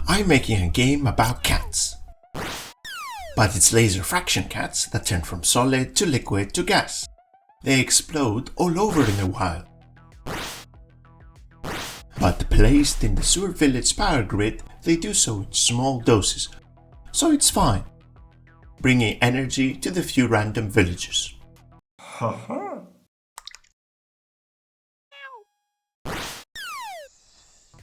I'm making a game about cats. But it's laser fraction cats that turn from solid to liquid to gas. They explode all over in a while. But placed in the sewer village power grid, they do so in small doses, so it's fine, bringing energy to the few random villagers.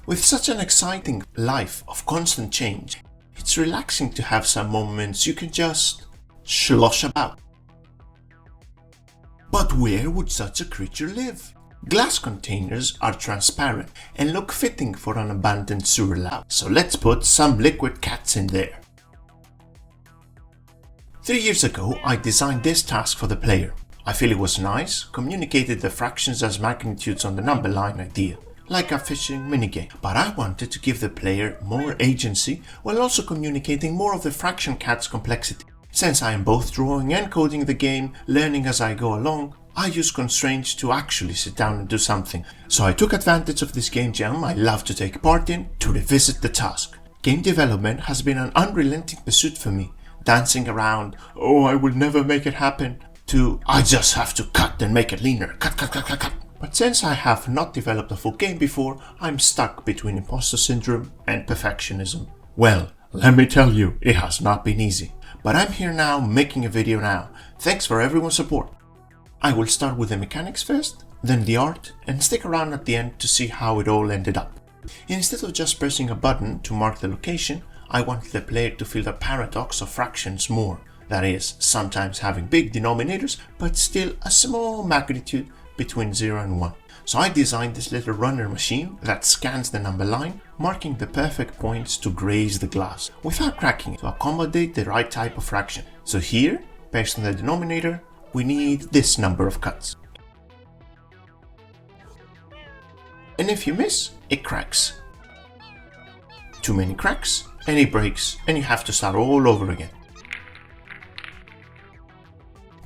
With such an exciting life of constant change, it's relaxing to have some moments you can just slosh about. But where would such a creature live? Glass containers are transparent and look fitting for an abandoned sewer lab, so let's put some liquid cats in there. 3 years ago, I designed this task for the player. I feel it was nice, communicated the fractions as magnitudes on the number line idea, like a fishing minigame, but I wanted to give the player more agency while also communicating more of the fraction cat's complexity. Since I am both drawing and coding the game, learning as I go along, I use constraints to actually sit down and do something. So I took advantage of this game jam I love to take part in to revisit the task. Game development has been an unrelenting pursuit for me, dancing around, oh I will never make it happen, to I just have to cut and make it leaner, cut. But since I have not developed a full game before, I'm stuck between imposter syndrome and perfectionism. Well, let me tell you, it has not been easy. But I'm here now making a video now. Thanks for everyone's support. I will start with the mechanics first, then the art, and stick around at the end to see how it all ended up. Instead of just pressing a button to mark the location, I wanted the player to feel the paradox of fractions more. That is, sometimes having big denominators, but still a small magnitude between 0 and 1. So I designed this little runner machine that scans the number line, marking the perfect points to graze the glass, without cracking it, to accommodate the right type of fraction. So here, based on the denominator, we need this number of cuts. And if you miss, it cracks. Too many cracks, and it breaks, and you have to start all over again.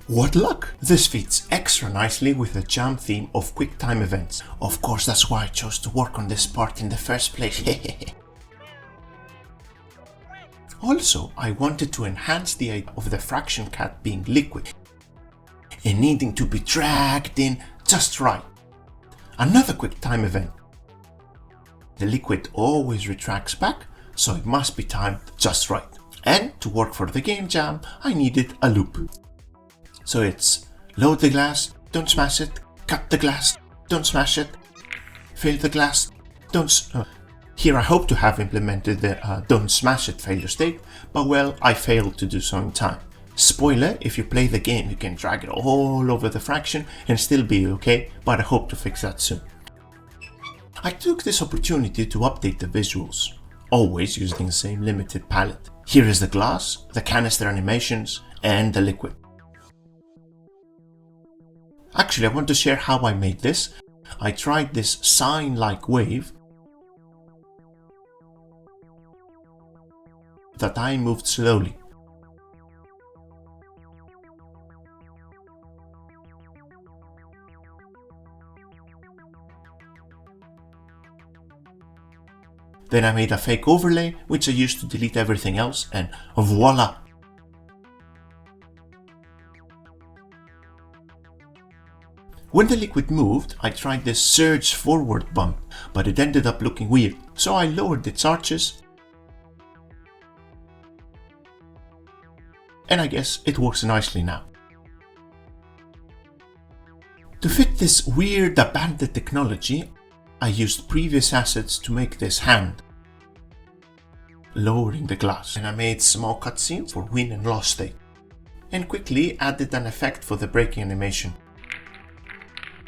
What luck! This fits extra nicely with the jam theme of quick time events. Of course, that's why I chose to work on this part in the first place. Also, I wanted to enhance the idea of the fraction cat being liquid and needing to be dragged in just right. Another quick time event. The liquid always retracts back, so it must be timed just right. And to work for the game jam, I needed a loop. So it's load the glass, don't smash it, cut the glass, don't smash it, fill the glass, Here I hope to have implemented the don't smash it failure state, but well, I failed to do so in time. Spoiler, if you play the game you can drag it all over the fraction and still be okay, but I hope to fix that soon. I took this opportunity to update the visuals, always using the same limited palette. Here is the glass, the canister animations, and the liquid. Actually, I want to share how I made this. I tried this sine-like wave that I moved slowly. Then I made a fake overlay, which I used to delete everything else, and voila! When the liquid moved, I tried this surge forward bump, but it ended up looking weird, so I lowered its arches, and I guess it works nicely now. To fit this weird abandoned technology, I used previous assets to make this hand, lowering the glass, and I made small cutscenes for win and loss state, and quickly added an effect for the breaking animation.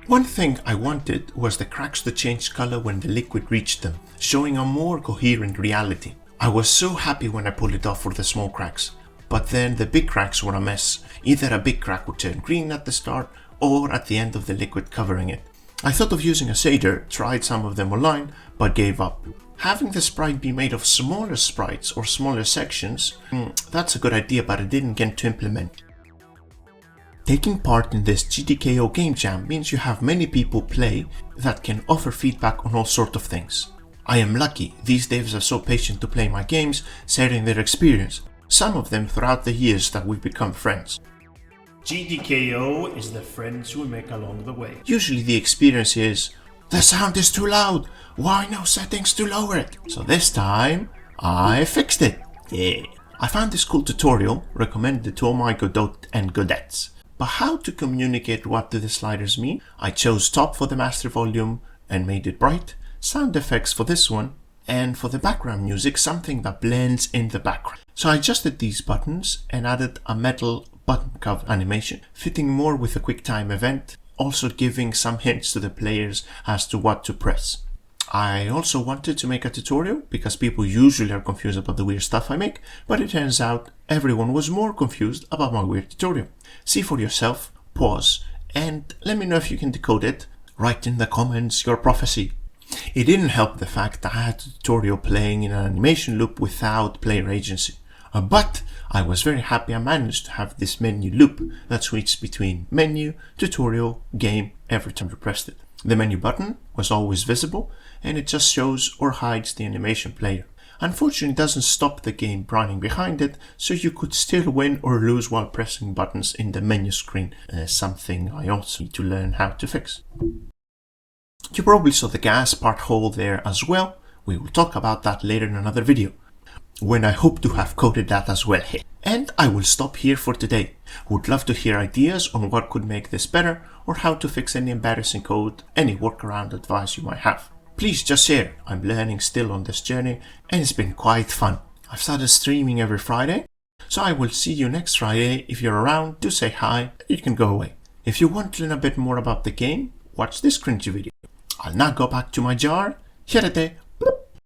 One thing I wanted was the cracks to change color when the liquid reached them, showing a more coherent reality. I was so happy when I pulled it off for the small cracks, but then the big cracks were a mess. Either a big crack would turn green at the start or at the end of the liquid covering it. I thought of using a shader, tried some of them online, but gave up. Having the sprite be made of smaller sprites or smaller sections, that's a good idea, but I didn't get to implement. Taking part in this GTKO game jam means you have many people play that can offer feedback on all sorts of things. I am lucky, these devs are so patient to play my games, sharing their experience, some of them throughout the years that we've become friends. GDKO is the friends we make along the way. Usually the experience is, the sound is too loud, why no settings to lower it? So this time, I fixed it. Yeah. I found this cool tutorial, recommended to all my Godot and Godettes. But how to communicate what do the sliders mean? I chose top for the master volume and made it bright, sound effects for this one, and for the background music something that blends in the background. So I adjusted these buttons and added a metal button cover animation, fitting more with a QuickTime event, also giving some hints to the players as to what to press. I also wanted to make a tutorial because people usually are confused about the weird stuff I make, but it turns out everyone was more confused about my weird tutorial. See for yourself, pause, and let me know if you can decode it. Write in the comments your prophecy. It didn't help the fact that I had a tutorial playing in an animation loop without player agency. But I was very happy I managed to have this menu loop that switched between menu, tutorial, game every time you pressed it. The menu button was always visible and it just shows or hides the animation player. Unfortunately, it doesn't stop the game running behind it, so you could still win or lose while pressing buttons in the menu screen, something I also need to learn how to fix. You probably saw the gas part hole there as well. We will talk about that later in another video, when I hope to have coded that as well. And I will stop here for today. Would love to hear ideas on what could make this better or how to fix any embarrassing code, any workaround advice you might have. Please just share. I'm learning still on this journey and it's been quite fun. I've started streaming every Friday, so I will see you next Friday. If you're around, do say hi, you can go away. If you want to learn a bit more about the game, watch this cringy video. I'll now go back to my jar. Hirete.